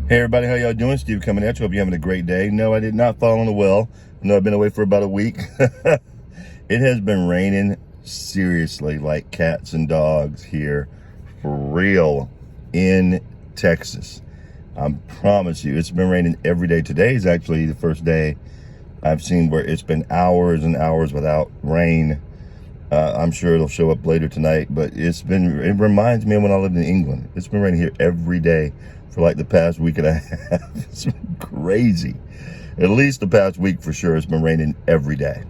Hey everybody, how y'all doing? Steve coming at you. Hope you're having a great day. No, I did not fall in the well. No, I've been away for about a week. It has been raining seriously like cats and dogs here, for real, in Texas. I promise you, it's been raining every day. Today is actually the first day I've seen where it's been hours and hours without rain. I'm sure it'll show up later tonight, but it reminds me of when I lived in England. It's been raining here every day for like the past week and a half. It's been crazy. At least the past week for sure, it's been raining every day.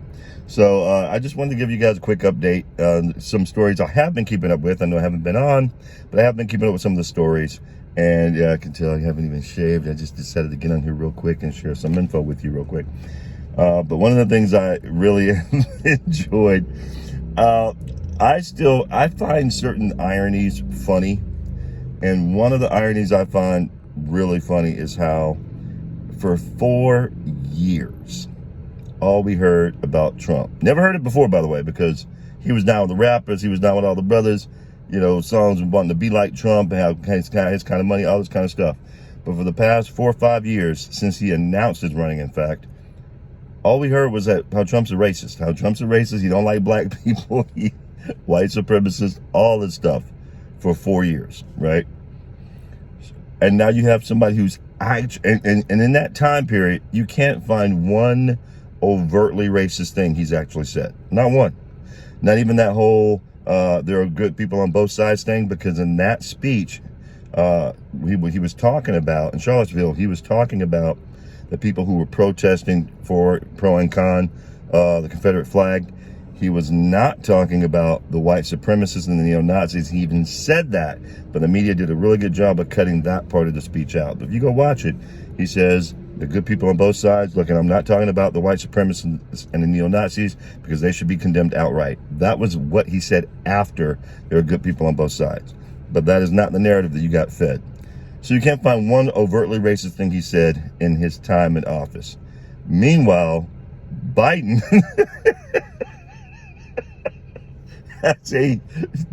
So I just wanted to give you guys a quick update on some stories I have been keeping up with. I know I haven't been on, but I have been keeping up with some of the stories. And yeah, I can tell you haven't even shaved. I just decided to get on here real quick and share some info with you real quick. But one of the things I really enjoyed, I find certain ironies funny. And one of the ironies I find really funny is how for 4 years, all we heard about Trump. Never heard it before, by the way, because he was down with the rappers. He was down with all the brothers, you know, songs wanting to be like Trump and have his kind of money, all this kind of stuff. But for the past 4 or 5 years, since he announced his running, in fact, all we heard was that how Trump's a racist. How Trump's a racist. He don't like black people. White supremacist, all this stuff for 4 years, right? And now you have somebody who's and in that time period, you can't find one overtly racist thing he's actually said. Not one. Not even that whole there are good people on both sides thing, because in that speech, he was talking about, in Charlottesville, he was talking about the people who were protesting for pro and con, the Confederate flag. He was not talking about the white supremacists and the neo-Nazis. He even said that, but the media did a really good job of cutting that part of the speech out. But if you go watch it, he says, the good people on both sides, look, and I'm not talking about the white supremacists and the neo-Nazis, because they should be condemned outright. That was what he said after there are good people on both sides. But that is not the narrative that you got fed. So you can't find one overtly racist thing he said in his time in office. Meanwhile, Biden has a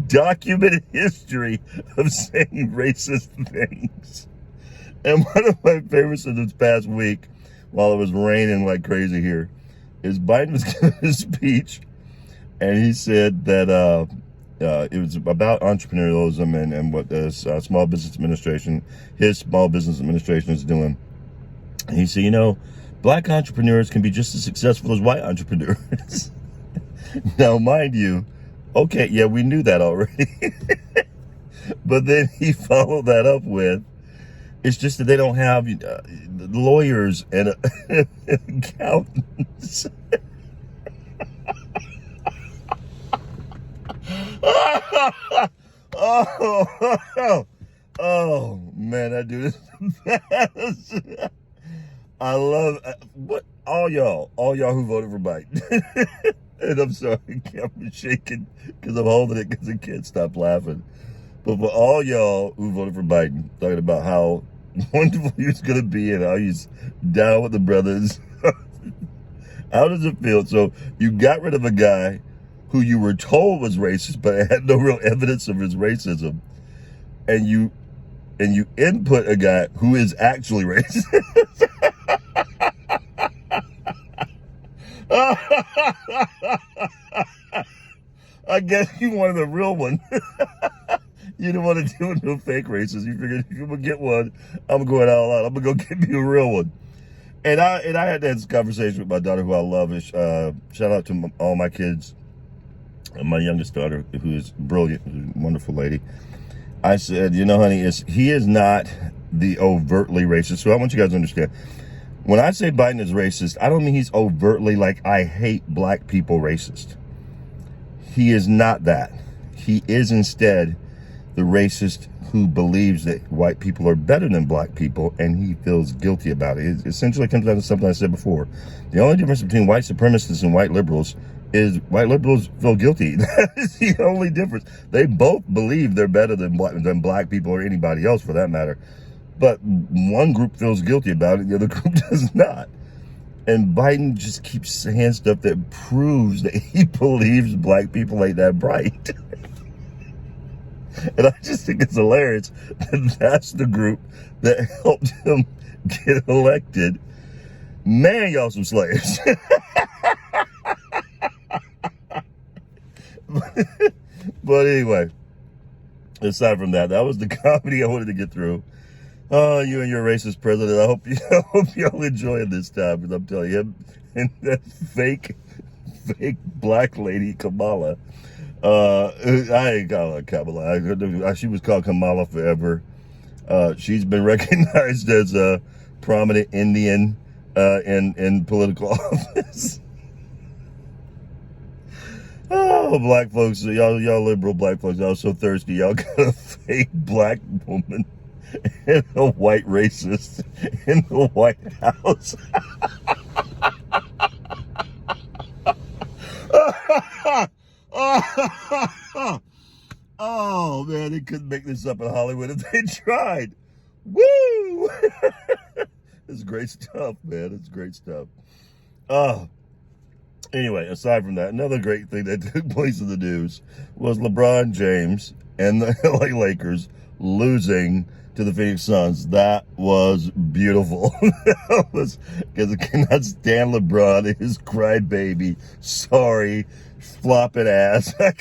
documented history of saying racist things. And one of my favorites of this past week, while it was raining like crazy here, is Biden was giving a speech, and he said that it was about entrepreneurialism and what the small business administration, his small business administration is doing. And he said, you know, black entrepreneurs can be just as successful as white entrepreneurs. Now, mind you, okay, yeah, we knew that already. But then he followed that up with, it's just that they don't have lawyers and accountants. Oh, man, that dude is the best. I love what all y'all who voted for Biden. And I'm sorry, camera's shaking because I'm holding it because I can't stop laughing. But for all y'all who voted for Biden, talking about how wonderful he was going to be and how he's down with the brothers, how does it feel? So you got rid of a guy who you were told was racist, but had no real evidence of his racism, and you input a guy who is actually racist. I guess you wanted a real one. You didn't want to deal with no fake racists. You figured if you're gonna get one, I'm going all out. I'm gonna go get me a real one. And I had this conversation with my daughter, who I love. Shout out to all my kids. My youngest daughter, who is brilliant, who's a wonderful lady. I said, you know, honey, he is not the overtly racist. So I want you guys to understand. When I say Biden is racist, I don't mean he's overtly like, I hate black people racist. He is not that. He is instead the racist who believes that white people are better than black people, and he feels guilty about it. It essentially comes down to something I said before. The only difference between white supremacists and white liberals is white liberals feel guilty. That is the only difference. They both believe they're better than black people or anybody else for that matter. But one group feels guilty about it, the other group does not. And Biden just keeps saying stuff that proves that he believes black people ain't that bright. And I just think it's hilarious that that's the group that helped him get elected. Man, y'all some slaves. But anyway, aside from that, that was the comedy I wanted to get through. Oh, you and your racist president. I hope y'all enjoy this time, because I'm telling you, him and that fake black lady Kamala. I ain't call her Kamala. She was called Kamala forever. She's been recognized as a prominent Indian in political office. Oh, black folks, y'all liberal black folks, y'all so thirsty. Y'all got a fake black woman and a white racist in the White House. Oh man, they couldn't make this up in Hollywood if they tried. Woo! It's great stuff, man. It's great stuff. Anyway, aside from that, another great thing that took place in the news was LeBron James and the LA Lakers losing to the Phoenix Suns. That was beautiful. That was, because I cannot stand LeBron and his crybaby, sorry, flopping ass. I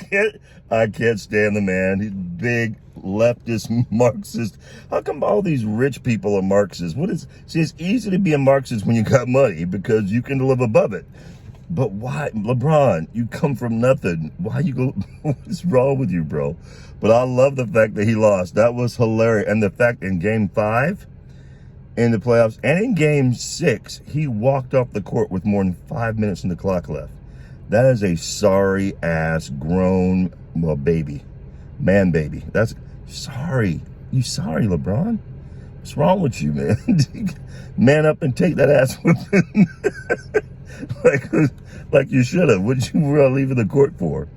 can't stand the man. He's big, leftist, Marxist. How come all these rich people are Marxists? See, it's easy to be a Marxist when you got money because you can live above it. But why, LeBron, you come from nothing. Why you go, what's wrong with you, bro? But I love the fact that he lost. That was hilarious. And the fact in game 5 in the playoffs and in game 6, he walked off the court with more than 5 minutes in the clock left. That is a sorry ass grown, well, baby, man baby. That's sorry. You sorry, LeBron? What's wrong with you, man? Man up and take that ass whipping. like you should have. What you were leaving the court for?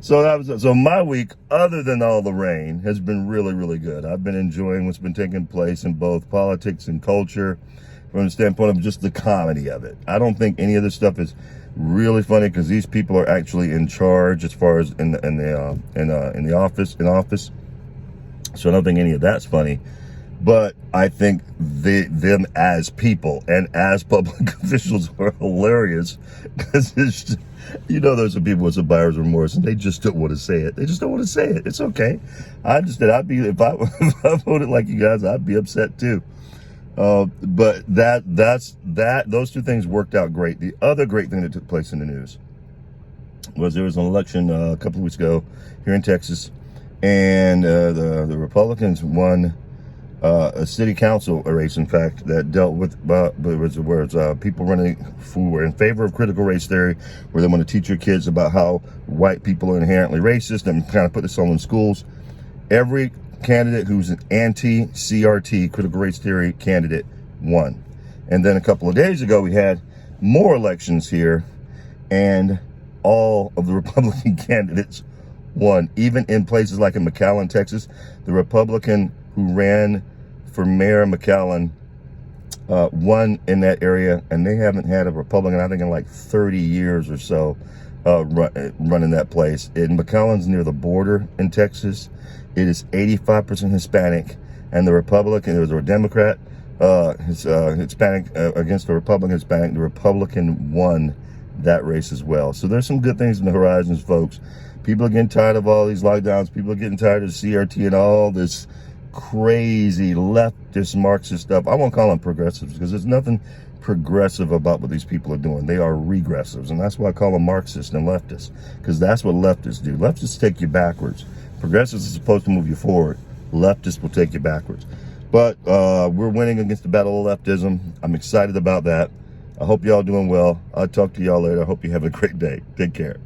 So my week, other than all the rain, has been really, really good. I've been enjoying what's been taking place in both politics and culture, from the standpoint of just the comedy of it. I don't think any of this stuff is really funny because these people are actually in charge as far as in the office. So I don't think any of that's funny. But I think them as people and as public officials are hilarious because there's some people with some buyer's remorse and they just don't want to say it. They just don't want to say it. It's okay. If I voted like you guys, I'd be upset too. But those two things worked out great. The other great thing that took place in the news was there was an election a couple of weeks ago here in Texas, and the Republicans won a city council race, in fact, that dealt with people running who were in favor of critical race theory, where they want to teach your kids about how white people are inherently racist and kind of put this all in schools. Every candidate who's an anti-CRT, critical race theory candidate, won. And then a couple of days ago, we had more elections here, and all of the Republican candidates won. Even in places like in McAllen, Texas, the Republican who ran for Mayor McAllen won in that area, and they haven't had a Republican, I think, in like 30 years or so running that place. And McAllen's near the border in Texas. It is 85% Hispanic, and the Republican, there was a Democrat, Hispanic against the Republican Hispanic. The Republican won that race as well. So there's some good things in the horizons, folks. People are getting tired of all these lockdowns. People are getting tired of CRT and all this crazy leftist Marxist stuff. I won't call them progressives because there's nothing progressive about what these people are doing. They are regressives, and that's why I call them Marxists and leftists, because that's what leftists do. Leftists take you backwards. Progressives are supposed to move you forward. Leftists will take you backwards. But we're winning against the battle of leftism. I'm excited about that. I hope y'all doing well. I'll talk to y'all later. I hope you have a great day. Take care.